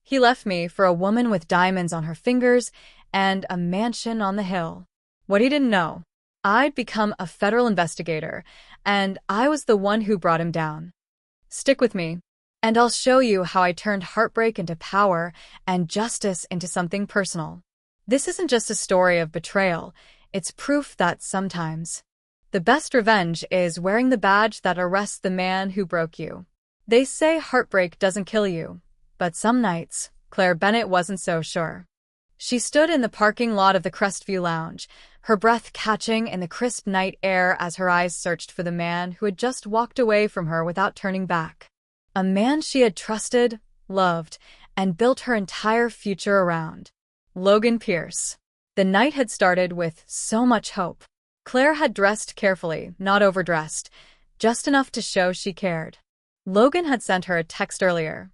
He left me for a woman with diamonds on her fingers and a mansion on the hill. What he didn't know, I'd become a federal investigator, and I was the one who brought him down. Stick with me, and I'll show you how I turned heartbreak into power and justice into something personal. This isn't just a story of betrayal, it's proof that sometimes the best revenge is wearing the badge that arrests the man who broke you. They say heartbreak doesn't kill you, but some nights, Claire Bennett wasn't so sure. She stood in the parking lot of the Crestview Lounge, her breath catching in the crisp night air as her eyes searched for the man who had just walked away from her without turning back. A man she had trusted, loved, and built her entire future around. Logan Pierce. The night had started with so much hope. Claire had dressed carefully, not overdressed, just enough to show she cared. Logan had sent her a text earlier.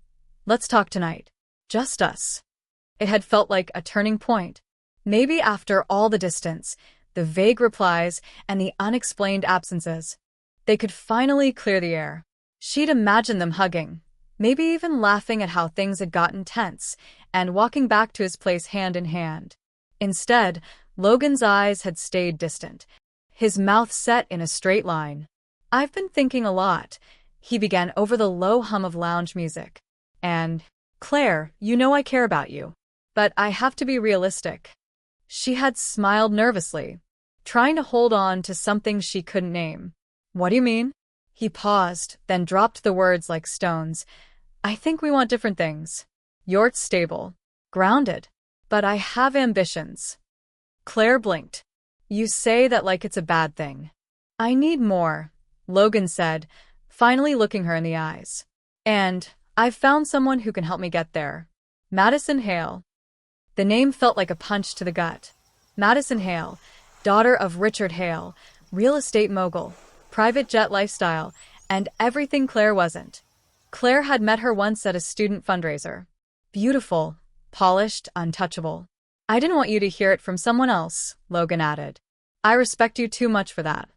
"Let's talk tonight. Just us." It had felt like a turning point. Maybe after all the distance, the vague replies, and the unexplained absences, they could finally clear the air. She'd imagined them hugging, maybe even laughing at how things had gotten tense, and walking back to his place hand in hand. Instead, Logan's eyes had stayed distant, his mouth set in a straight line. "I've been thinking a lot," he began over the low hum of lounge music. "And, Claire, you know I care about you. But I have to be realistic." She had smiled nervously, trying to hold on to something she couldn't name. "What do you mean?" He paused, then dropped the words like stones. "I think we want different things. You're stable, grounded, but I have ambitions." Claire blinked. "You say that like it's a bad thing." "I need more," Logan said, finally looking her in the eyes. "And I've found someone who can help me get there. Madison Hale." The name felt like a punch to the gut. Madison Hale, daughter of Richard Hale, real estate mogul, private jet lifestyle, and everything Claire wasn't. Claire had met her once at a student fundraiser. Beautiful, polished, untouchable. "I didn't want you to hear it from someone else," Logan added. "I respect you too much for that."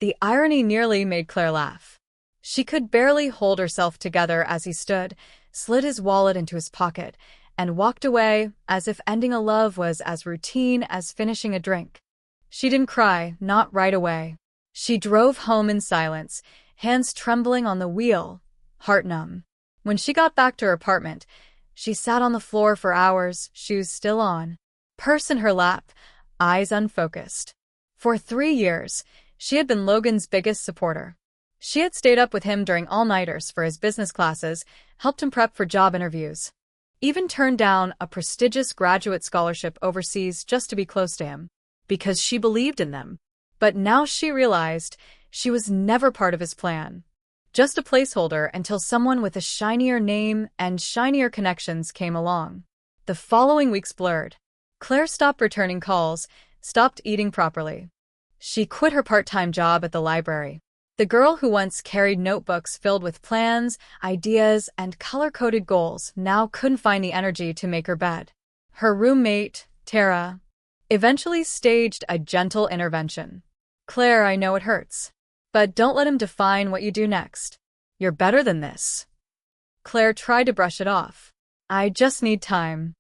The irony nearly made Claire laugh. She could barely hold herself together as he stood, slid his wallet into his pocket, and walked away as if ending a love was as routine as finishing a drink. She didn't cry, not right away. She drove home in silence, hands trembling on the wheel, heart numb. When she got back to her apartment, she sat on the floor for hours, shoes still on, purse in her lap, eyes unfocused. For 3 years, she had been Logan's biggest supporter. She had stayed up with him during all-nighters for his business classes, helped him prep for job interviews, even turned down a prestigious graduate scholarship overseas just to be close to him, because she believed in them. But now she realized she was never part of his plan. Just a placeholder until someone with a shinier name and shinier connections came along. The following weeks blurred. Claire stopped returning calls, stopped eating properly. She quit her part-time job at the library. The girl who once carried notebooks filled with plans, ideas, and color-coded goals now couldn't find the energy to make her bed. Her roommate, Tara, eventually staged a gentle intervention. "Claire, I know it hurts, but don't let him define what you do next. You're better than this." Claire tried to brush it off. "I just need time."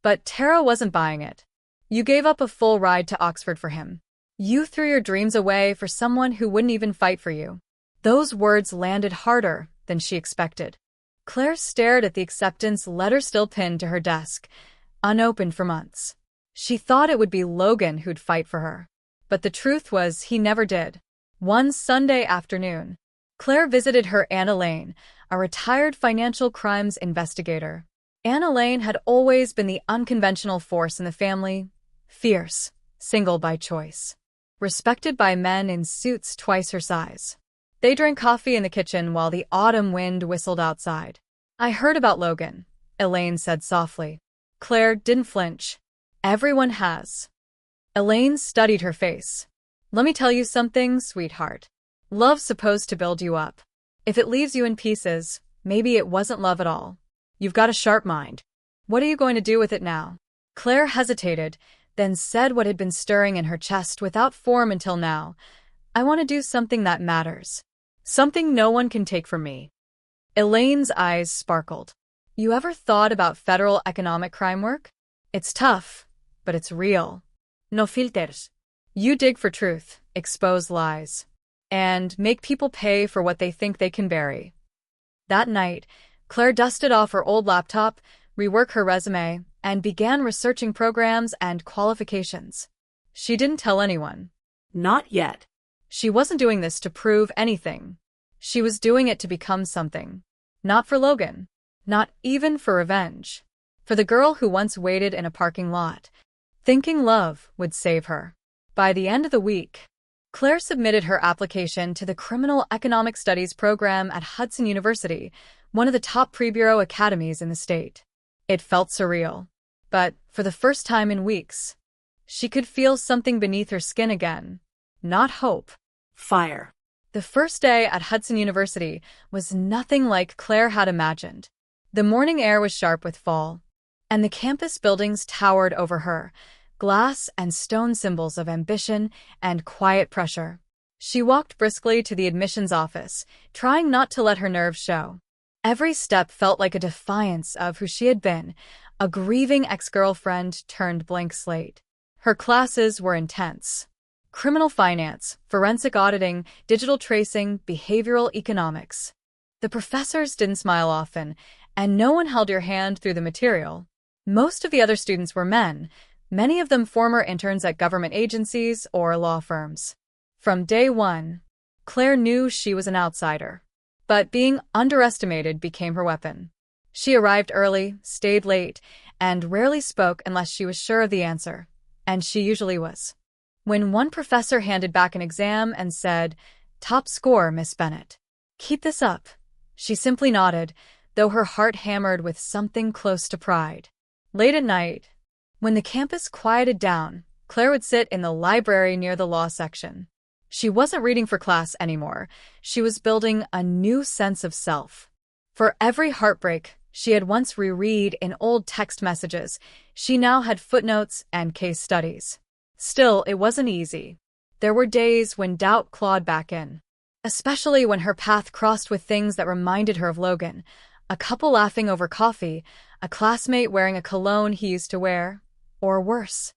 But Tara wasn't buying it. "You gave up a full ride to Oxford for him. You threw your dreams away for someone who wouldn't even fight for you." Those words landed harder than she expected. Claire stared at the acceptance letter still pinned to her desk, unopened for months. She thought it would be Logan who'd fight for her. But the truth was he never did. One Sunday afternoon, Claire visited her Aunt Elaine, a retired financial crimes investigator. Aunt Elaine had always been the unconventional force in the family, fierce, single by choice, respected by men in suits twice her size. They drank coffee in the kitchen while the autumn wind whistled outside. "I heard about Logan," Elaine said softly. Claire didn't flinch. "Everyone has." Elaine studied her face. "Let me tell you something, sweetheart. Love's supposed to build you up. If it leaves you in pieces, maybe it wasn't love at all. You've got a sharp mind. What are you going to do with it now?" Claire hesitated, then said what had been stirring in her chest without form until now. "I want to do something that matters. Something no one can take from me." Elaine's eyes sparkled. You ever thought about federal economic crime work? It's tough, but it's real. No filters. You dig for truth, expose lies, and make people pay for what they think they can bury. That night, Claire dusted off her old laptop, reworked her resume, and began researching programs and qualifications. She didn't tell anyone. Not yet. She wasn't doing this to prove anything. She was doing it to become something. Not for Logan. Not even for revenge. For the girl who once waited in a parking lot, thinking love would save her. By the end of the week, Claire submitted her application to the Criminal Economic Studies program at Hudson University, one of the top pre-bureau academies in the state. It felt surreal. But for the first time in weeks, she could feel something beneath her skin again. Not hope. Fire. The first day at Hudson University was nothing like Claire had imagined. The morning air was sharp with fall, and the campus buildings towered over her, glass and stone symbols of ambition and quiet pressure. She walked briskly to the admissions office, trying not to let her nerves show. Every step felt like a defiance of who she had been, a grieving ex-girlfriend turned blank slate. Her classes were intense. Criminal finance, forensic auditing, digital tracing, behavioral economics. The professors didn't smile often, and no one held your hand through the material. Most of the other students were men, many of them former interns at government agencies or law firms. From day one, Claire knew she was an outsider. But being underestimated became her weapon. She arrived early, stayed late, and rarely spoke unless she was sure of the answer. And she usually was. When one professor handed back an exam and said, "Top score, Miss Bennett. Keep this up," she simply nodded, though her heart hammered with something close to pride. Late at night, when the campus quieted down, Claire would sit in the library near the law section. She wasn't reading for class anymore. She was building a new sense of self. For every heartbreak she had once reread in old text messages, she now had footnotes and case studies. Still, it wasn't easy. There were days when doubt clawed back in, especially when her path crossed with things that reminded her of Logan. A couple laughing over coffee, a classmate wearing a cologne he used to wear, or worse.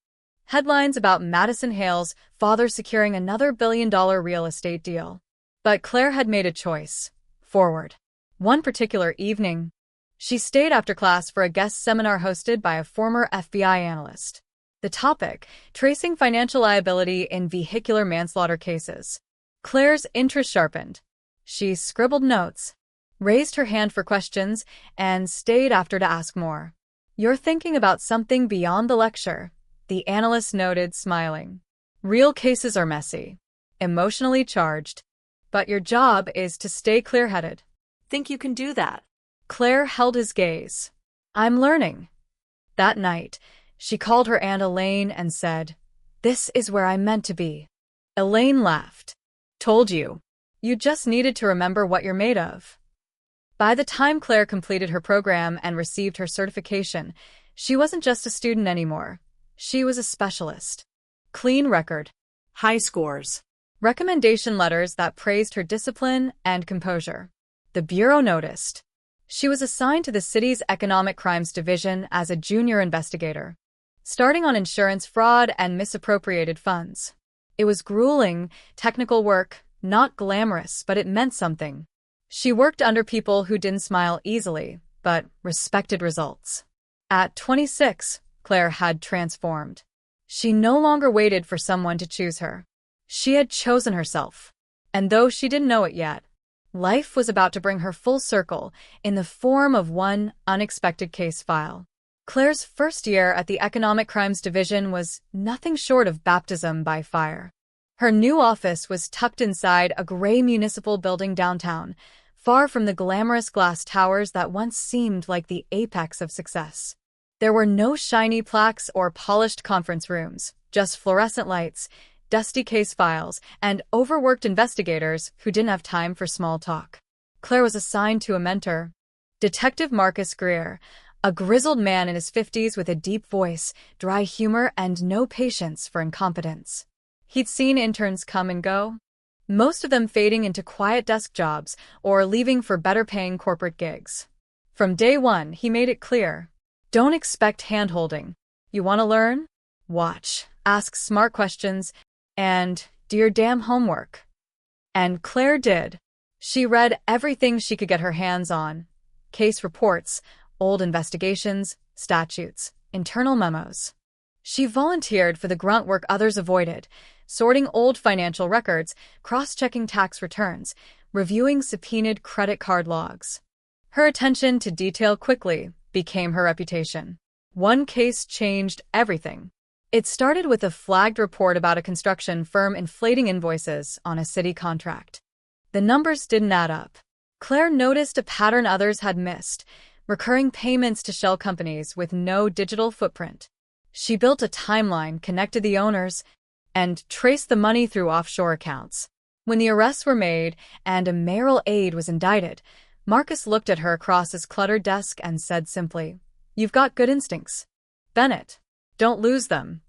Headlines about Madison Hale's father securing another billion-dollar real estate deal. But Claire had made a choice. Forward. One particular evening, she stayed after class for a guest seminar hosted by a former FBI analyst. The topic, tracing financial liability in vehicular manslaughter cases. Claire's interest sharpened. She scribbled notes, raised her hand for questions, and stayed after to ask more. "You're thinking about something beyond the lecture," the analyst noted, smiling. "Real cases are messy, emotionally charged, but your job is to stay clear-headed." Think you can do that? Claire held his gaze. "I'm learning." That night, she called her Aunt Elaine and said, "This is where I'm meant to be." Elaine laughed. "Told you. You just needed to remember what you're made of." By the time Claire completed her program and received her certification, she wasn't just a student anymore. She was a specialist. Clean record. High scores. Recommendation letters that praised her discipline and composure. The Bureau noticed. She was assigned to the city's Economic Crimes Division as a junior investigator, starting on insurance fraud and misappropriated funds. It was grueling, technical work, not glamorous, but it meant something. She worked under people who didn't smile easily, but respected results. At 26, Claire had transformed. She no longer waited for someone to choose her. She had chosen herself. And though she didn't know it yet, life was about to bring her full circle in the form of one unexpected case file. Claire's first year at the Economic Crimes Division was nothing short of baptism by fire. Her new office was tucked inside a gray municipal building downtown, far from the glamorous glass towers that once seemed like the apex of success. There were no shiny plaques or polished conference rooms, just fluorescent lights, dusty case files, and overworked investigators who didn't have time for small talk. Claire was assigned to a mentor, Detective Marcus Greer, a grizzled man in his 50s with a deep voice, dry humor, and no patience for incompetence. He'd seen interns come and go, most of them fading into quiet desk jobs or leaving for better-paying corporate gigs. From day one, he made it clear. Don't expect hand-holding. You want to learn? Watch, ask smart questions, and do your damn homework. And Claire did. She read everything she could get her hands on. Case reports, old investigations, statutes, internal memos. She volunteered for the grunt work others avoided, sorting old financial records, cross-checking tax returns, reviewing subpoenaed credit card logs. Her attention to detail quickly became her reputation. One case changed everything. It started with a flagged report about a construction firm inflating invoices on a city contract. The numbers didn't add up. Claire noticed a pattern others had missed, recurring payments to shell companies with no digital footprint. She built a timeline, connected the owners, and traced the money through offshore accounts. When the arrests were made and a mayoral aide was indicted, Marcus looked at her across his cluttered desk and said simply, "You've got good instincts, Bennett. Don't lose them."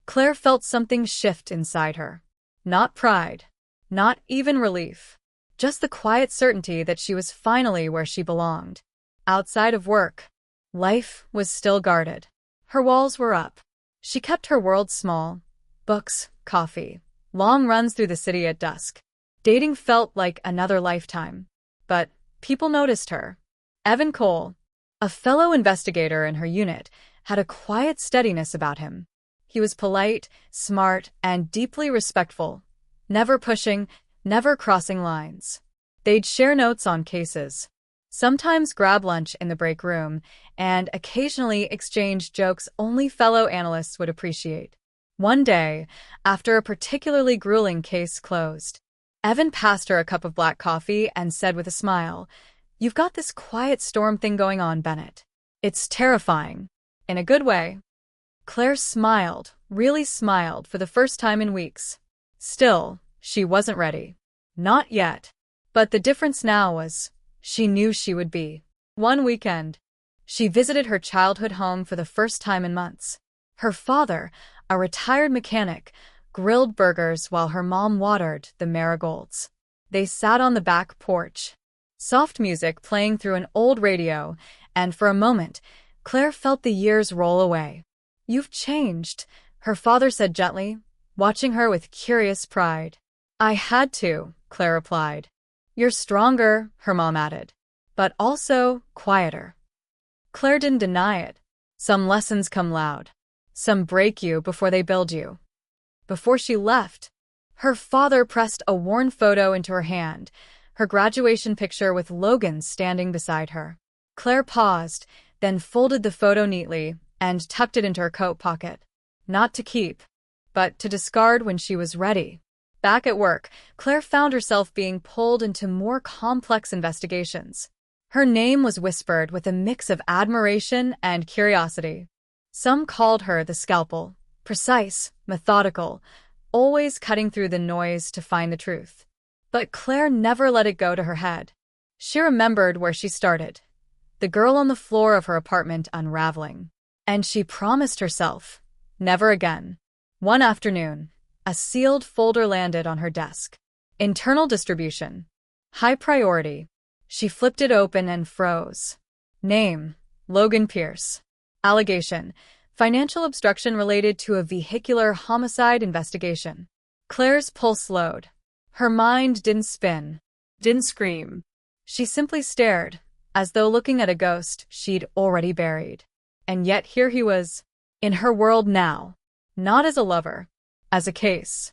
Claire felt something shift inside her. Not pride, not even relief, just the quiet certainty that she was finally where she belonged. Outside of work, life was still guarded. Her walls were up. She kept her world small. Books, coffee, long runs through the city at dusk. Dating felt like another lifetime. But people noticed her. Evan Cole, a fellow investigator in her unit, had a quiet steadiness about him. He was polite, smart, and deeply respectful, never pushing, never crossing lines. They'd share notes on cases, sometimes grab lunch in the break room, and occasionally exchange jokes only fellow analysts would appreciate. One day, after a particularly grueling case closed, Evan passed her a cup of black coffee and said with a smile, "You've got this quiet storm thing going on, Bennett. It's terrifying. In a good way." Claire smiled, really smiled, for the first time in weeks. Still, she wasn't ready. Not yet. But the difference now was, she knew she would be. One weekend, she visited her childhood home for the first time in months. Her father, a retired mechanic, grilled burgers while her mom watered the marigolds. They sat on the back porch, soft music playing through an old radio, and for a moment, Claire felt the years roll away. "You've changed," her father said gently, watching her with curious pride. "I had to," Claire replied. "You're stronger," her mom added, "but also quieter." Claire didn't deny it. Some lessons come loud. Some break you before they build you. Before she left, her father pressed a worn photo into her hand, her graduation picture with Logan standing beside her. Claire paused, then folded the photo neatly and tucked it into her coat pocket. Not to keep, but to discard when she was ready. Back at work, Claire found herself being pulled into more complex investigations. Her name was whispered with a mix of admiration and curiosity. Some called her the scalpel, precise, methodical, always cutting through the noise to find the truth. But Claire never let it go to her head. She remembered where she started, the girl on the floor of her apartment unraveling. And she promised herself, never again. One afternoon, a sealed folder landed on her desk. Internal distribution. High priority. She flipped it open and froze. Name, Logan Pierce. Allegation, financial obstruction related to a vehicular homicide investigation. Claire's pulse slowed. Her mind didn't spin, didn't scream. She simply stared, as though looking at a ghost she'd already buried. And yet here he was, in her world now, not as a lover, as a case.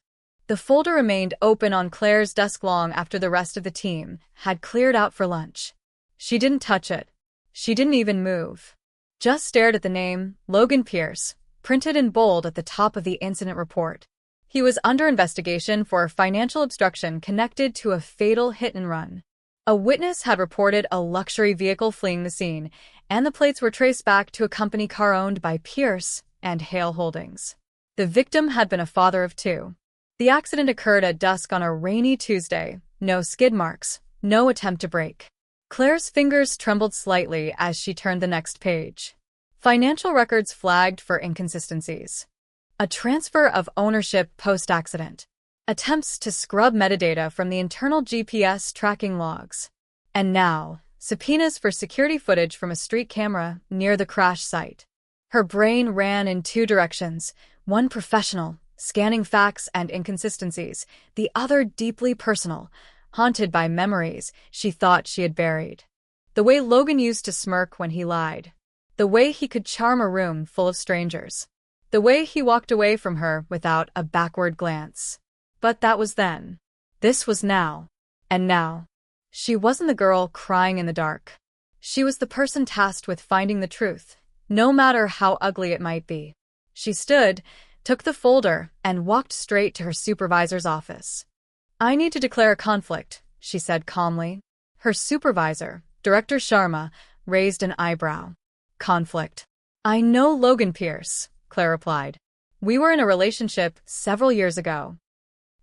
The folder remained open on Claire's desk long after the rest of the team had cleared out for lunch. She didn't touch it. She didn't even move. Just stared at the name, Logan Pierce, printed in bold at the top of the incident report. He was under investigation for financial obstruction connected to a fatal hit-and-run. A witness had reported a luxury vehicle fleeing the scene, and the plates were traced back to a company car owned by Pierce and Hale Holdings. The victim had been a father of two. The accident occurred at dusk on a rainy Tuesday. No skid marks, no attempt to brake. Claire's fingers trembled slightly as she turned the next page. Financial records flagged for inconsistencies. A transfer of ownership post-accident. Attempts to scrub metadata from the internal GPS tracking logs. And now, subpoenas for security footage from a street camera near the crash site. Her brain ran in two directions, one professional, scanning facts and inconsistencies, the other deeply personal, haunted by memories she thought she had buried. The way Logan used to smirk when he lied. The way he could charm a room full of strangers. The way he walked away from her without a backward glance. But that was then. This was now. And now. She wasn't the girl crying in the dark. She was the person tasked with finding the truth, no matter how ugly it might be. She stood, took the folder, and walked straight to her supervisor's office. "I need to declare a conflict," she said calmly. Her supervisor, Director Sharma, raised an eyebrow. "Conflict. I know Logan Pierce," Claire replied. "We were in a relationship several years ago."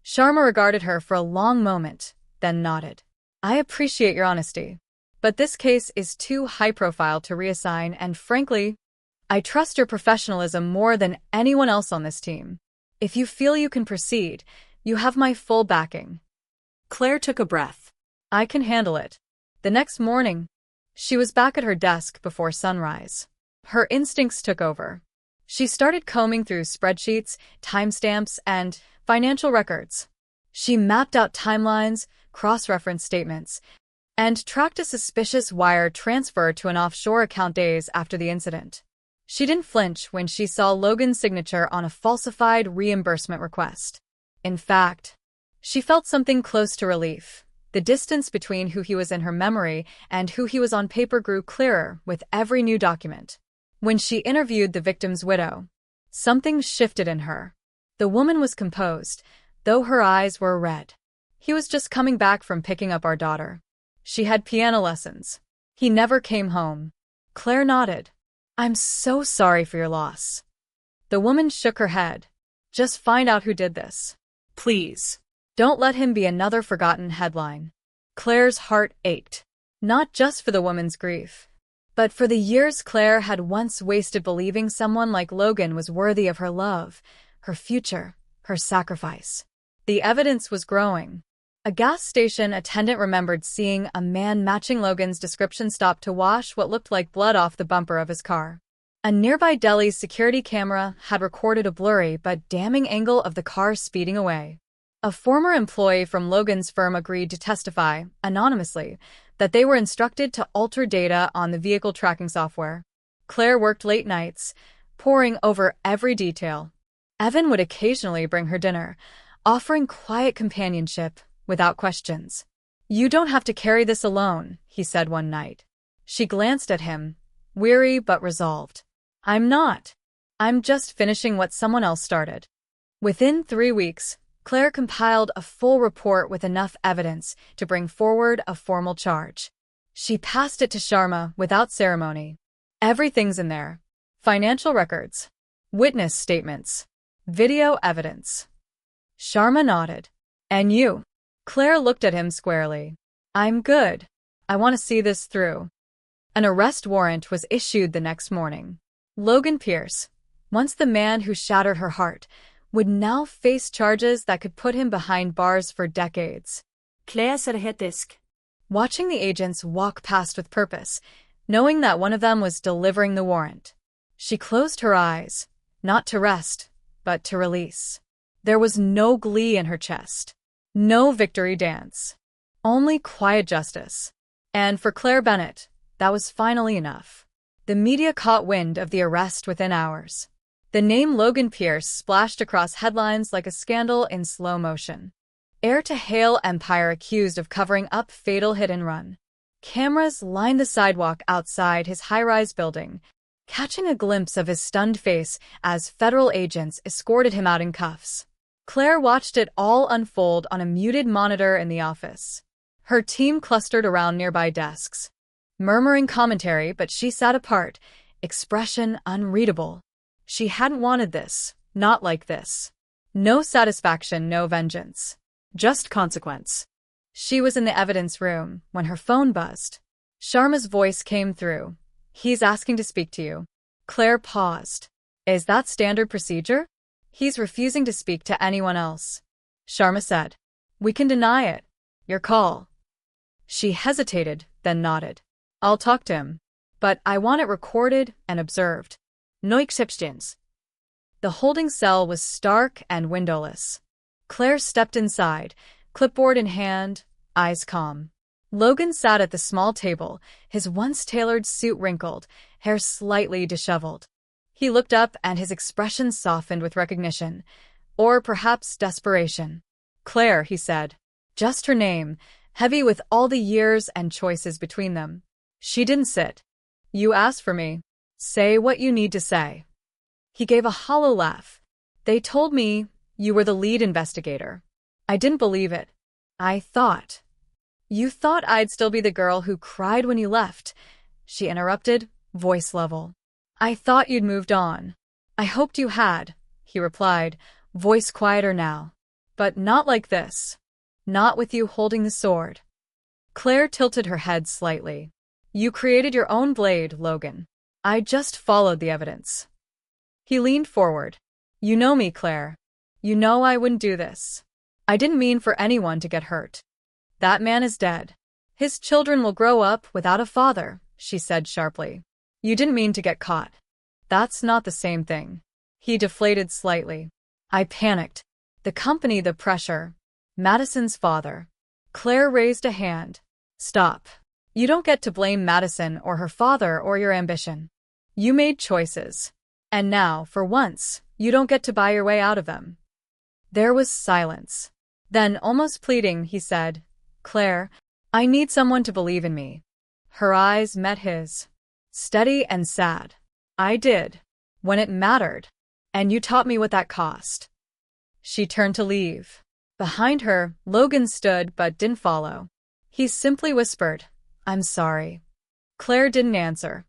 Sharma regarded her for a long moment, then nodded. "I appreciate your honesty. But this case is too high-profile to reassign, and frankly, I trust your professionalism more than anyone else on this team. If you feel you can proceed, you have my full backing." Claire took a breath. "I can handle it." The next morning, she was back at her desk before sunrise. Her instincts took over. She started combing through spreadsheets, timestamps, and financial records. She mapped out timelines, cross-referenced statements, and tracked a suspicious wire transfer to an offshore account days after the incident. She didn't flinch when she saw Logan's signature on a falsified reimbursement request. In fact, she felt something close to relief. The distance between who he was in her memory and who he was on paper grew clearer with every new document. When she interviewed the victim's widow, something shifted in her. The woman was composed, though her eyes were red. "He was just coming back from picking up our daughter. She had piano lessons. He never came home." Claire nodded. "I'm so sorry for your loss." The woman shook her head. "Just find out who did this. Please. Don't let him be another forgotten headline." Claire's heart ached, not just for the woman's grief, but for the years Claire had once wasted believing someone like Logan was worthy of her love, her future, her sacrifice. The evidence was growing. A gas station attendant remembered seeing a man matching Logan's description stop to wash what looked like blood off the bumper of his car. A nearby deli's security camera had recorded a blurry but damning angle of the car speeding away. A former employee from Logan's firm agreed to testify, anonymously, that they were instructed to alter data on the vehicle tracking software. Claire worked late nights, poring over every detail. Evan would occasionally bring her dinner, offering quiet companionship, without questions. "You don't have to carry this alone," he said one night. She glanced at him, weary but resolved. "I'm not. I'm just finishing what someone else started." Within 3 weeks, Claire compiled a full report with enough evidence to bring forward a formal charge. She passed it to Sharma without ceremony. "Everything's in there. Financial records, witness statements, video evidence." Sharma nodded. "And you?" Claire looked at him squarely. "I'm good. I want to see this through." An arrest warrant was issued the next morning. Logan Pierce, once the man who shattered her heart, would now face charges that could put him behind bars for decades. Claire said hetisk. Watching the agents walk past with purpose, knowing that one of them was delivering the warrant, she closed her eyes, not to rest, but to release. There was no glee in her chest, no victory dance, only quiet justice. And for Claire Bennett, that was finally enough. The media caught wind of the arrest within hours. The name Logan Pierce splashed across headlines like a scandal in slow motion. Heir to Hale empire accused of covering up fatal hit-and-run. Cameras lined the sidewalk outside his high-rise building, catching a glimpse of his stunned face as federal agents escorted him out in cuffs. Claire watched it all unfold on a muted monitor in the office. Her team clustered around nearby desks, murmuring commentary, but she sat apart, expression unreadable. She hadn't wanted this, not like this. No satisfaction, no vengeance. Just consequence. She was in the evidence room when her phone buzzed. Sharma's voice came through. "He's asking to speak to you." Claire paused. "Is that standard procedure?" "He's refusing to speak to anyone else," Sharma said. "We can deny it. Your call." She hesitated, then nodded. I'll talk to him. But I want it recorded and observed. No exceptions. The holding cell was stark and windowless. Claire stepped inside, clipboard in hand, eyes calm. Logan sat at the small table, his once-tailored suit wrinkled, hair slightly disheveled. He looked up and his expression softened with recognition, or perhaps desperation. Claire, he said. Just her name, heavy with all the years and choices between them. She didn't sit. You asked for me. Say what you need to say. He gave a hollow laugh. They told me you were the lead investigator. I didn't believe it. I thought. You thought I'd still be the girl who cried when you left, she interrupted, voice level. I thought you'd moved on. I hoped you had, he replied, voice quieter now. But not like this. Not with you holding the sword. Claire tilted her head slightly. You created your own blade, Logan. I just followed the evidence. He leaned forward. You know me, Claire. You know I wouldn't do this. I didn't mean for anyone to get hurt. That man is dead. His children will grow up without a father, she said sharply. You didn't mean to get caught. That's not the same thing. He deflated slightly. I panicked. The company, the pressure. Madison's father. Claire raised a hand. Stop. You don't get to blame Madison or her father or your ambition. You made choices. And now, for once, you don't get to buy your way out of them. There was silence. Then, almost pleading, he said, Claire, I need someone to believe in me. Her eyes met his. Steady and sad. I did. When it mattered. And you taught me what that cost. She turned to leave. Behind her, Logan stood but didn't follow. He simply whispered, I'm sorry. Claire didn't answer.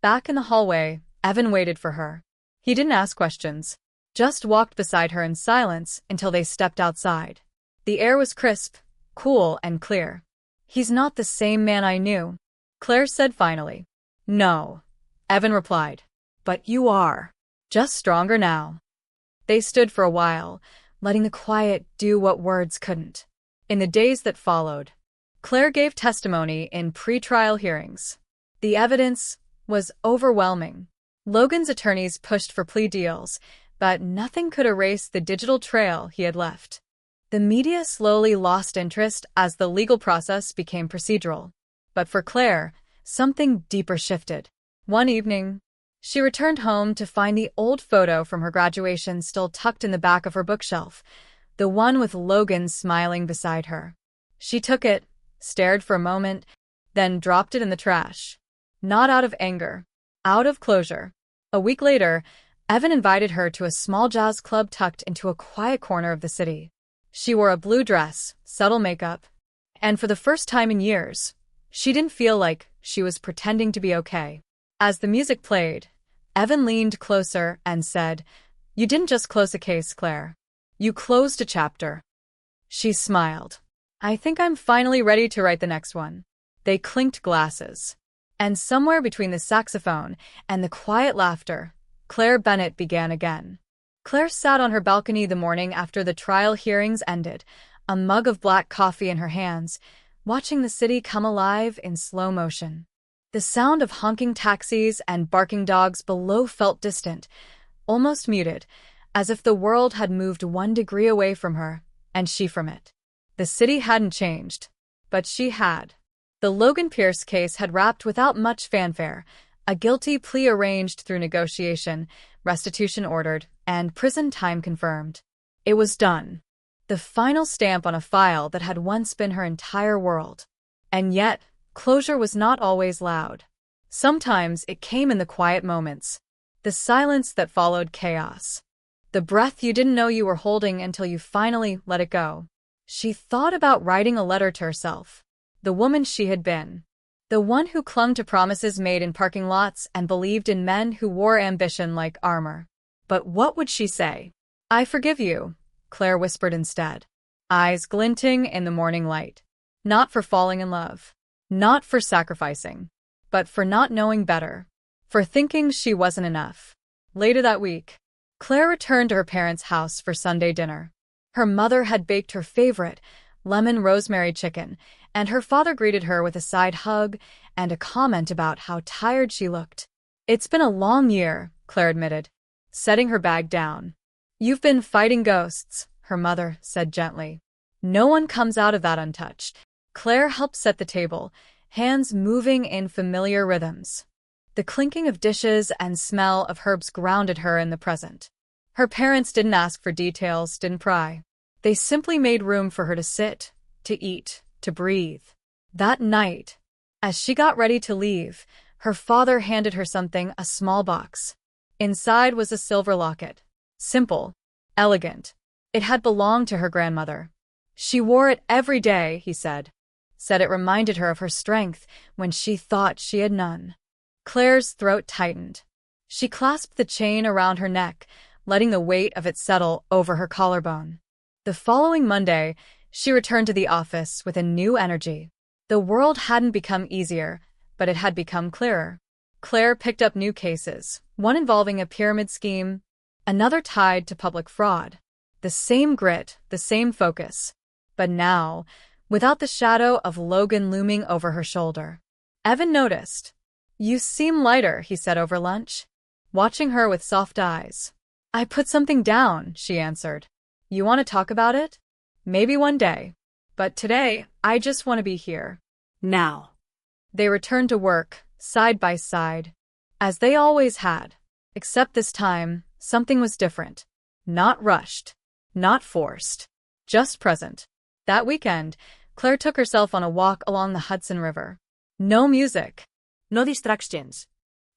Back in the hallway, Evan waited for her. He didn't ask questions, just walked beside her in silence until they stepped outside. The air was crisp, cool, and clear. He's not the same man I knew, Claire said finally. No, Evan replied. But you are. Just stronger now. They stood for a while, letting the quiet do what words couldn't. In the days that followed, Claire gave testimony in pre-trial hearings. The evidence was overwhelming. Logan's attorneys pushed for plea deals, but nothing could erase the digital trail he had left. The media slowly lost interest as the legal process became procedural. But for Claire, something deeper shifted. One evening, she returned home to find the old photo from her graduation still tucked in the back of her bookshelf, the one with Logan smiling beside her. She took it, stared for a moment, then dropped it in the trash. Not out of anger, out of closure. A week later, Evan invited her to a small jazz club tucked into a quiet corner of the city. She wore a blue dress, subtle makeup, and for the first time in years, she didn't feel like she was pretending to be okay. As the music played, Evan leaned closer and said, You didn't just close a case, Claire. You closed a chapter. She smiled. I think I'm finally ready to write the next one. They clinked glasses. And somewhere between the saxophone and the quiet laughter, Claire Bennett began again. Claire sat on her balcony the morning after the trial hearings ended, a mug of black coffee in her hands, watching the city come alive in slow motion. The sound of honking taxis and barking dogs below felt distant, almost muted, as if the world had moved 1 degree away from her, and she from it. The city hadn't changed, but she had. The Logan Pierce case had wrapped without much fanfare, a guilty plea arranged through negotiation, restitution ordered, and prison time confirmed. It was done. The final stamp on a file that had once been her entire world. And yet, closure was not always loud. Sometimes it came in the quiet moments, the silence that followed chaos, the breath you didn't know you were holding until you finally let it go. She thought about writing a letter to herself, the woman she had been, the one who clung to promises made in parking lots and believed in men who wore ambition like armor. But what would she say? I forgive you, Claire whispered instead, eyes glinting in the morning light. Not for falling in love. Not for sacrificing, but for not knowing better, for thinking she wasn't enough. Later that week, Claire returned to her parents' house for Sunday dinner. Her mother had baked her favorite, lemon rosemary chicken, and her father greeted her with a side hug and a comment about how tired she looked. "It's been a long year," Claire admitted, setting her bag down. "You've been fighting ghosts," her mother said gently. "No one comes out of that untouched." Claire helped set the table, hands moving in familiar rhythms. The clinking of dishes and smell of herbs grounded her in the present. Her parents didn't ask for details, didn't pry. They simply made room for her to sit, to eat, to breathe. That night, as she got ready to leave, her father handed her something, a small box. Inside was a silver locket. Simple, elegant. It had belonged to her grandmother. She wore it every day, he said it reminded her of her strength when she thought she had none. Claire's throat tightened. She clasped the chain around her neck, letting the weight of it settle over her collarbone. The following Monday, she returned to the office with a new energy. The world hadn't become easier, but it had become clearer. Claire picked up new cases, one involving a pyramid scheme, another tied to public fraud. The same grit, the same focus. But now, without the shadow of Logan looming over her shoulder. Evan noticed. "You seem lighter," he said over lunch, watching her with soft eyes. "I put something down," she answered. "You want to talk about it? Maybe one day. But today, I just want to be here." Now. They returned to work, side by side, as they always had. Except this time, something was different. Not rushed. Not forced. Just present. That weekend, Claire took herself on a walk along the Hudson River. No music. No distractions.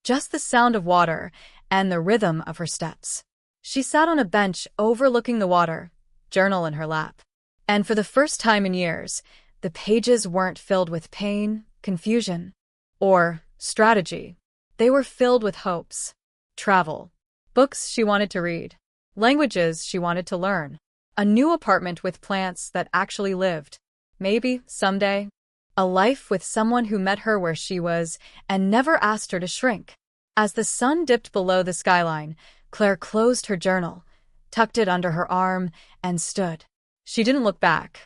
Just the sound of water and the rhythm of her steps. She sat on a bench overlooking the water, journal in her lap. And for the first time in years, the pages weren't filled with pain, confusion, or strategy. They were filled with hopes, travel, books she wanted to read, languages she wanted to learn, a new apartment with plants that actually lived, maybe someday, a life with someone who met her where she was and never asked her to shrink. As the sun dipped below the skyline, Claire closed her journal, tucked it under her arm, and stood. She didn't look back.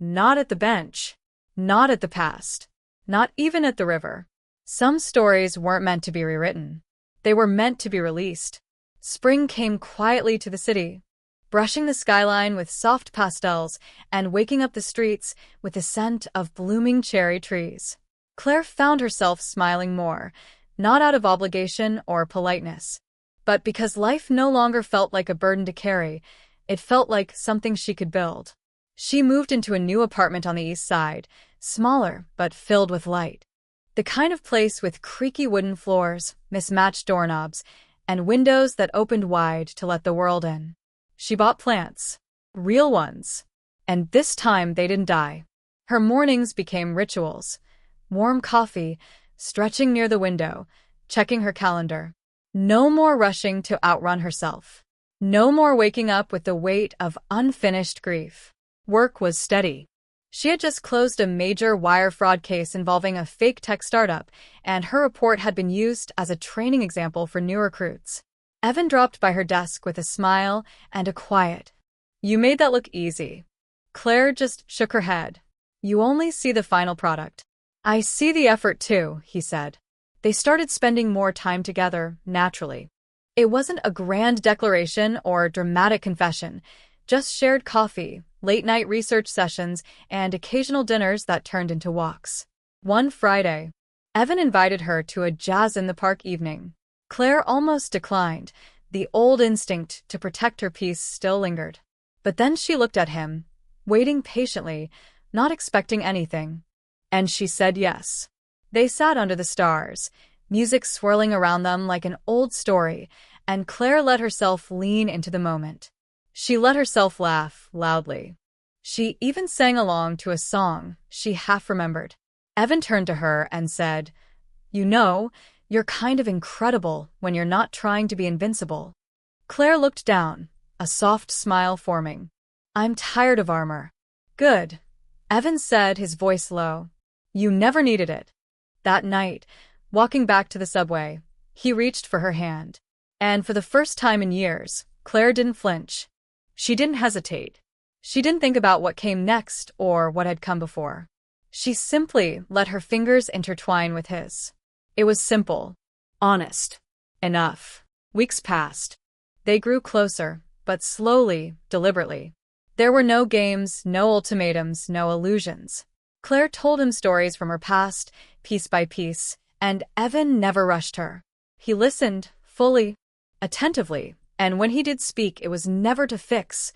Not at the bench. Not at the past. Not even at the river. Some stories weren't meant to be rewritten. They were meant to be released. Spring came quietly to the city, brushing the skyline with soft pastels and waking up the streets with the scent of blooming cherry trees. Claire found herself smiling more, not out of obligation or politeness, but because life no longer felt like a burden to carry. It felt like something she could build. She moved into a new apartment on the east side, smaller but filled with light. The kind of place with creaky wooden floors, mismatched doorknobs, and windows that opened wide to let the world in. She bought plants, real ones, and this time they didn't die. Her mornings became rituals. Warm coffee, stretching near the window, checking her calendar. No more rushing to outrun herself. No more waking up with the weight of unfinished grief. Work was steady. She had just closed a major wire fraud case involving a fake tech startup, and her report had been used as a training example for new recruits. Evan dropped by her desk with a smile and a quiet, "You made that look easy." Claire just shook her head. "You only see the final product." "I see the effort too," he said. They started spending more time together, naturally. It wasn't a grand declaration or dramatic confession, just shared coffee, late-night research sessions, and occasional dinners that turned into walks. One Friday, Evan invited her to a jazz-in-the-park evening. Claire almost declined. The old instinct to protect her peace still lingered. But then she looked at him, waiting patiently, not expecting anything. And she said yes. They sat under the stars, music swirling around them like an old story, and Claire let herself lean into the moment. She let herself laugh loudly. She even sang along to a song she half remembered. Evan turned to her and said, "You know, you're kind of incredible when you're not trying to be invincible." Claire looked down, a soft smile forming. "I'm tired of armor." "Good," Evan said, his voice low. "You never needed it." That night, walking back to the subway, he reached for her hand. And for the first time in years, Claire didn't flinch. She didn't hesitate. She didn't think about what came next or what had come before. She simply let her fingers intertwine with his. It was simple. Honest. Enough. Weeks passed. They grew closer, but slowly, deliberately. There were no games, no ultimatums, no illusions. Claire told him stories from her past, piece by piece, and Evan never rushed her. He listened, fully, attentively, and when he did speak, it was never to fix,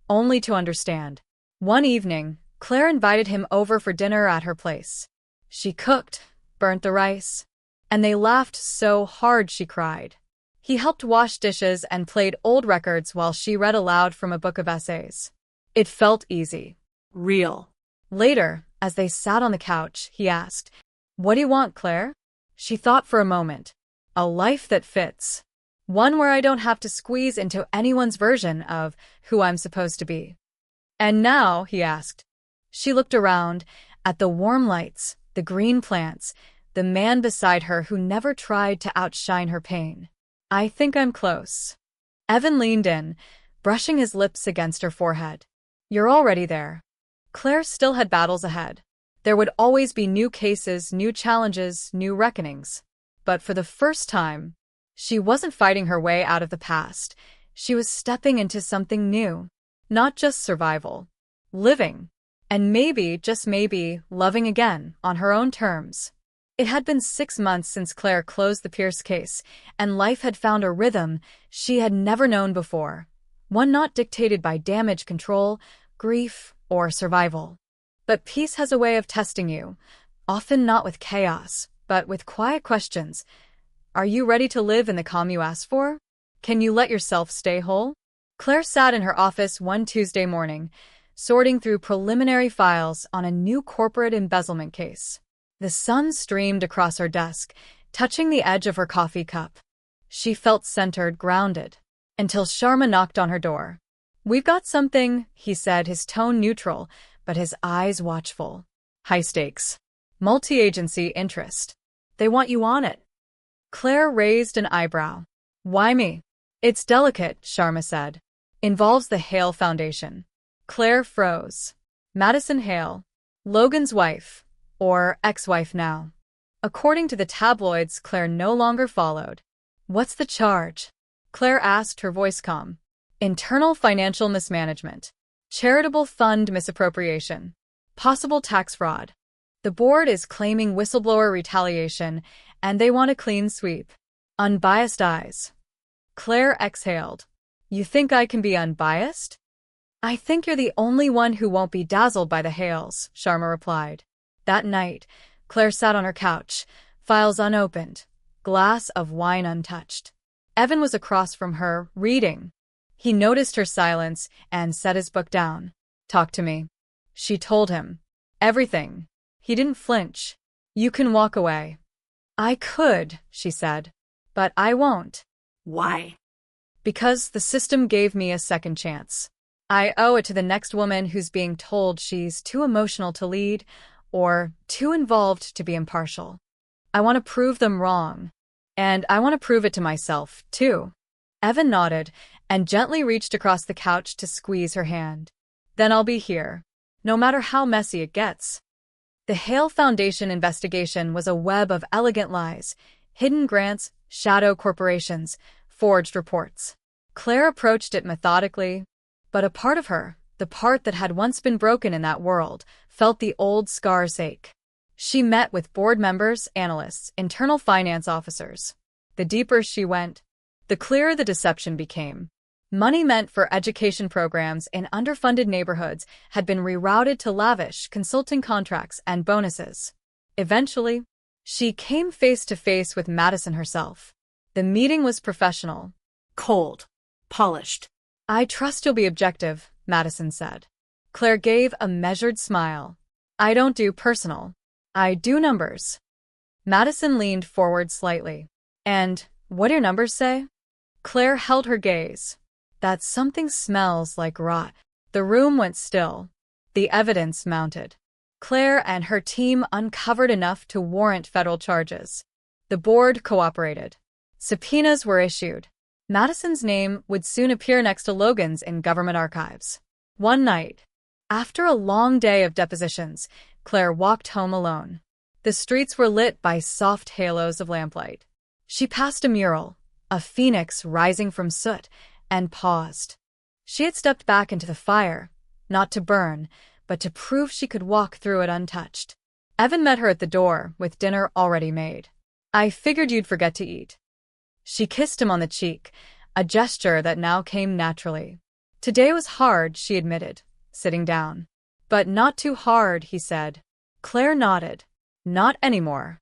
only to understand. One evening, Claire invited him over for dinner at her place. She cooked, burnt the rice, and they laughed so hard she cried. He helped wash dishes and played old records while she read aloud from a book of essays. It felt easy. Real. Later, as they sat on the couch, he asked, "What do you want, Claire?" She thought for a moment. "A life that fits. One where I don't have to squeeze into anyone's version of who I'm supposed to be." "And now?" he asked. She looked around, at the warm lights, the green plants, the man beside her who never tried to outshine her pain. "I think I'm close." Evan leaned in, brushing his lips against her forehead. "You're already there." Claire still had battles ahead. There would always be new cases, new challenges, new reckonings. But for the first time, she wasn't fighting her way out of the past. She was stepping into something new. Not just survival. Living. And maybe, just maybe, loving again, on her own terms. It had been 6 months since Claire closed the Pierce case, and life had found a rhythm she had never known before. One not dictated by damage control, grief, or survival. But peace has a way of testing you, often not with chaos, but with quiet questions. Are you ready to live in the calm you asked for? Can you let yourself stay whole? Claire sat in her office one Tuesday morning, sorting through preliminary files on a new corporate embezzlement case. The sun streamed across her desk, touching the edge of her coffee cup. She felt centered, grounded, until Sharma knocked on her door. "We've got something," he said, his tone neutral, but his eyes watchful. "High stakes. Multi-agency interest. They want you on it." Claire raised an eyebrow. "Why me?" "It's delicate," Sharma said. "Involves the Hale Foundation." Claire froze. Madison Hale. Logan's wife. Or ex-wife now. According to the tabloids Claire no longer followed. "What's the charge?" Claire asked, her voice calm. "Internal financial mismanagement. Charitable fund misappropriation. Possible tax fraud. The board is claiming whistleblower retaliation, and they want a clean sweep. Unbiased eyes." Claire exhaled. "You think I can be unbiased?" "I think you're the only one who won't be dazzled by the Hales," Sharma replied. That night, Claire sat on her couch, files unopened, glass of wine untouched. Evan was across from her, reading. He noticed her silence and set his book down. "Talk to me." She told him. Everything. He didn't flinch. "You can walk away." "I could," she said. "But I won't." Why? "Because the system gave me a second chance. I owe it to the next woman who's being told she's too emotional to lead, or too involved to be impartial. I want to prove them wrong. And I want to prove it to myself, too." Evan nodded and gently reached across the couch to squeeze her hand. "Then I'll be here, no matter how messy it gets." The Hale Foundation investigation was a web of elegant lies, hidden grants, shadow corporations, forged reports. Claire approached it methodically, but a part of her, the part that had once been broken in that world, felt the old scars ache. She met with board members, analysts, internal finance officers. The deeper she went, the clearer the deception became. Money meant for education programs in underfunded neighborhoods had been rerouted to lavish consulting contracts and bonuses. Eventually, she came face to face with Madison herself. The meeting was professional. Cold. Polished. "I trust you'll be objective," Madison said. Claire gave a measured smile. "I don't do personal. I do numbers." Madison leaned forward slightly. "And what do your numbers say?" Claire held her gaze. "That something smells like rot." The room went still. The evidence mounted. Claire and her team uncovered enough to warrant federal charges. The board cooperated. Subpoenas were issued. Madison's name would soon appear next to Logan's in government archives. One night, after a long day of depositions, Claire walked home alone. The streets were lit by soft halos of lamplight. She passed a mural, a phoenix rising from soot, and paused. She had stepped back into the fire, not to burn, but to prove she could walk through it untouched. Evan met her at the door, with dinner already made. "I figured you'd forget to eat." She kissed him on the cheek, a gesture that now came naturally. "Today was hard," she admitted, sitting down. "But not too hard," he said. Claire nodded. "Not anymore."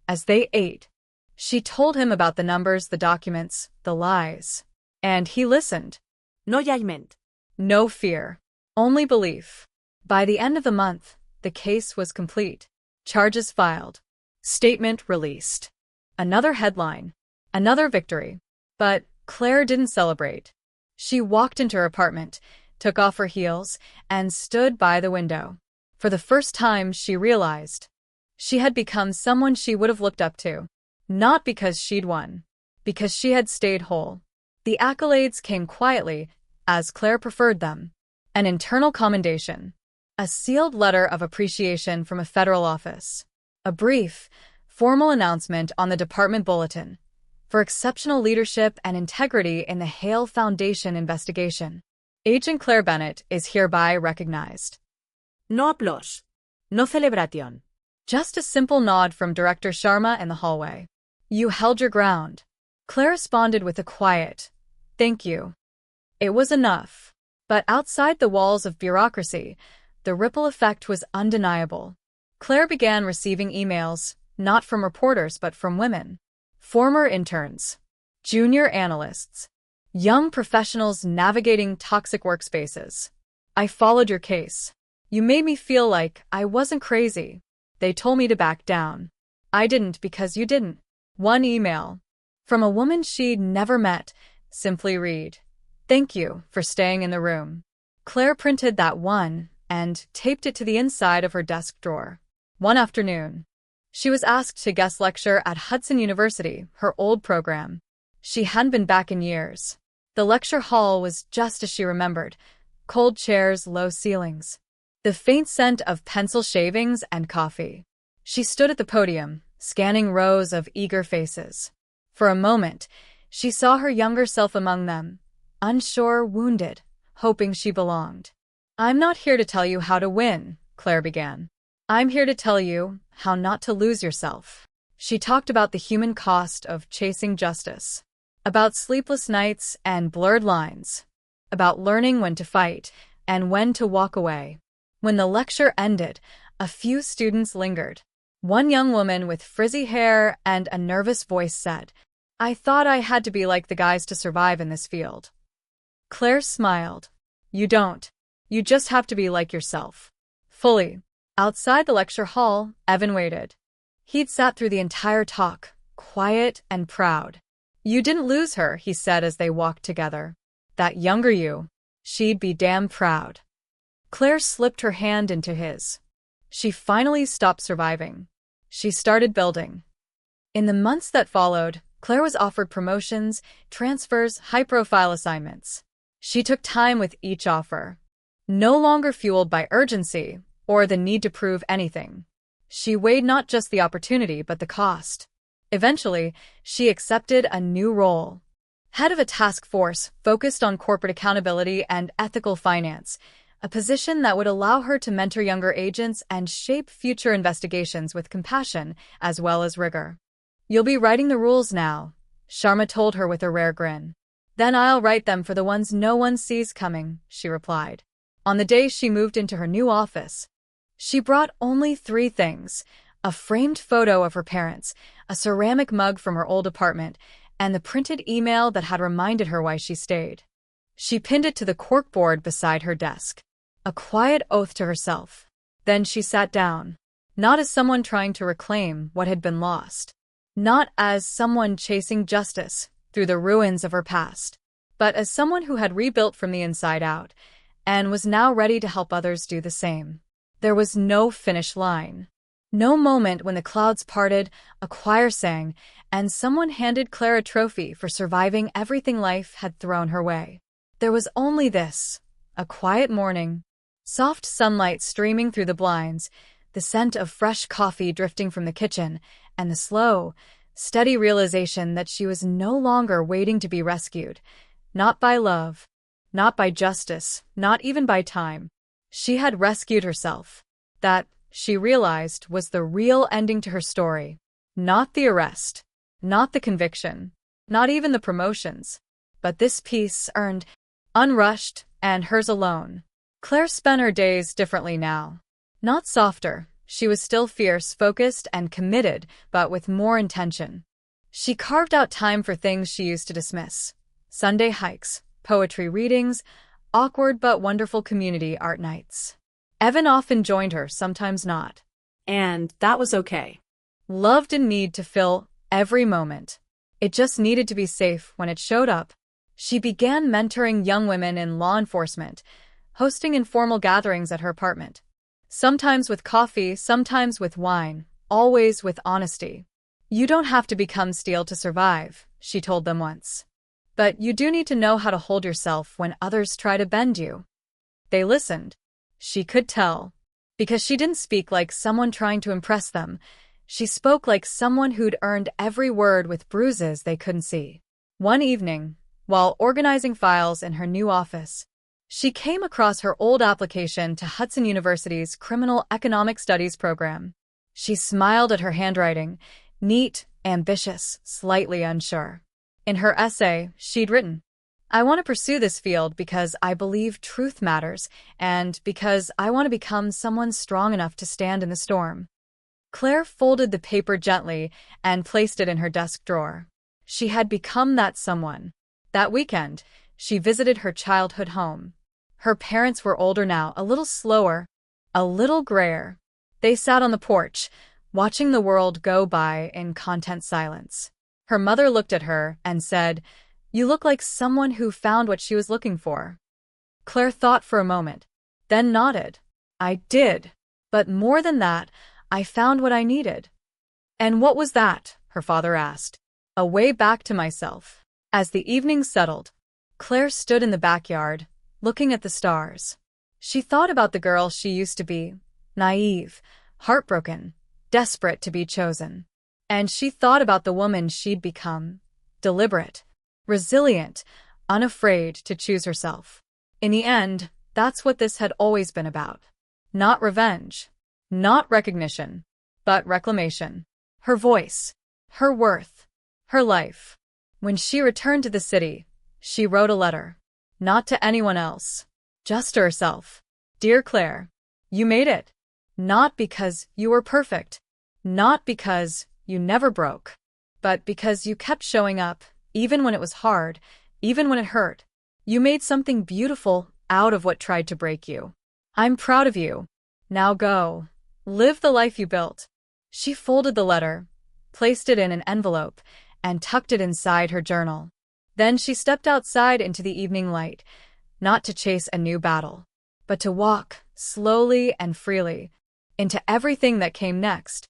As they ate, she told him about the numbers, the documents, the lies. And he listened. No judgment. No fear. Only belief. By the end of the month, the case was complete. Charges filed. Statement released. Another headline. Another victory. But Claire didn't celebrate. She walked into her apartment, took off her heels, and stood by the window. For the first time, she realized she had become someone she would have looked up to. Not because she'd won, because she had stayed whole. The accolades came quietly, as Claire preferred them. An internal commendation. A sealed letter of appreciation from a federal office. A brief, formal announcement on the department bulletin for exceptional leadership and integrity in the Hale Foundation investigation. Agent Claire Bennett is hereby recognized. No applause. No celebración. Just a simple nod from Director Sharma in the hallway. "You held your ground." Claire responded with a quiet, "Thank you." It was enough. But outside the walls of bureaucracy, the ripple effect was undeniable. Claire began receiving emails, not from reporters but from women. Former interns, junior analysts, young professionals navigating toxic workspaces. "I followed your case. You made me feel like I wasn't crazy. They told me to back down. I didn't because you didn't." One email from a woman she'd never met, simply read, "Thank you for staying in the room." Claire printed that one and taped it to the inside of her desk drawer. One afternoon, she was asked to guest lecture at Hudson University, her old program. She hadn't been back in years. The lecture hall was just as she remembered. Cold chairs, low ceilings. The faint scent of pencil shavings and coffee. She stood at the podium, scanning rows of eager faces. For a moment, she saw her younger self among them, unsure, wounded, hoping she belonged. "I'm not here to tell you how to win," Claire began. "I'm here to tell you how not to lose yourself." She talked about the human cost of chasing justice, about sleepless nights and blurred lines, about learning when to fight and when to walk away. When the lecture ended, a few students lingered. One young woman with frizzy hair and a nervous voice said, "I thought I had to be like the guys to survive in this field." Claire smiled. "You don't. You just have to be like yourself. Fully." Outside the lecture hall, Evan waited. He'd sat through the entire talk, quiet and proud. "You didn't lose her," he said as they walked together. "That younger you. She'd be damn proud." Claire slipped her hand into his. She finally stopped surviving. She started building. In the months that followed, Claire was offered promotions, transfers, high-profile assignments. She took time with each offer, no longer fueled by urgency or the need to prove anything. She weighed not just the opportunity but the cost. Eventually, she accepted a new role. Head of a task force focused on corporate accountability and ethical finance, a position that would allow her to mentor younger agents and shape future investigations with compassion as well as rigor. "You'll be writing the rules now," Sharma told her with a rare grin. "Then I'll write them for the ones no one sees coming," she replied. On the day she moved into her new office, she brought only 3 things: a framed photo of her parents, a ceramic mug from her old apartment, and the printed email that had reminded her why she stayed. She pinned it to the corkboard beside her desk, a quiet oath to herself. Then she sat down, not as someone trying to reclaim what had been lost, not as someone chasing justice through the ruins of her past, but as someone who had rebuilt from the inside out and was now ready to help others do the same. There was no finish line. No moment when the clouds parted, a choir sang, and someone handed Claire a trophy for surviving everything life had thrown her way. There was only this: a quiet morning, soft sunlight streaming through the blinds, the scent of fresh coffee drifting from the kitchen, and the slow, steady realization that she was no longer waiting to be rescued. Not by love, not by justice, not even by time. She had rescued herself. That, she realized, was the real ending to her story. Not the arrest, not the conviction, not even the promotions. But this peace earned, unrushed, and hers alone. Claire spent her days differently now. Not softer, she was still fierce, focused, and committed, but with more intention. She carved out time for things she used to dismiss. Sunday hikes, poetry readings, awkward but wonderful community art nights. Evan often joined her, sometimes not. And that was okay. Love didn't need to fill every moment. It just needed to be safe when it showed up. She began mentoring young women in law enforcement, hosting informal gatherings at her apartment. Sometimes with coffee, sometimes with wine, always with honesty. You don't have to become steel to survive, she told them once. But you do need to know how to hold yourself when others try to bend you. They listened. She could tell. Because she didn't speak like someone trying to impress them. She spoke like someone who'd earned every word with bruises they couldn't see. One evening, while organizing files in her new office, she came across her old application to Hudson University's Criminal Economic Studies program. She smiled at her handwriting, neat, ambitious, slightly unsure. In her essay, she'd written, "I want to pursue this field because I believe truth matters and because I want to become someone strong enough to stand in the storm." Claire folded the paper gently and placed it in her desk drawer. She had become that someone. That weekend, she visited her childhood home. Her parents were older now, a little slower, a little grayer. They sat on the porch, watching the world go by in content silence. Her mother looked at her and said, "You look like someone who found what she was looking for." Claire thought for a moment, then nodded. "I did. But more than that, I found what I needed." "And what was that?" her father asked. "A way back to myself." As the evening settled, Claire stood in the backyard, looking at the stars. She thought about the girl she used to be, naive, heartbroken, desperate to be chosen. And she thought about the woman she'd become, deliberate, resilient, unafraid to choose herself. In the end, that's what this had always been about. Not revenge, not recognition, but reclamation. Her voice, her worth, her life. When she returned to the city, she wrote a letter. Not to anyone else, just to herself. "Dear Claire, you made it. Not because you were perfect, not because you never broke, but because you kept showing up, even when it was hard, even when it hurt. You made something beautiful out of what tried to break you. I'm proud of you. Now go. Live the life you built." She folded the letter, placed it in an envelope, and tucked it inside her journal. Then she stepped outside into the evening light, not to chase a new battle, but to walk, slowly and freely, into everything that came next.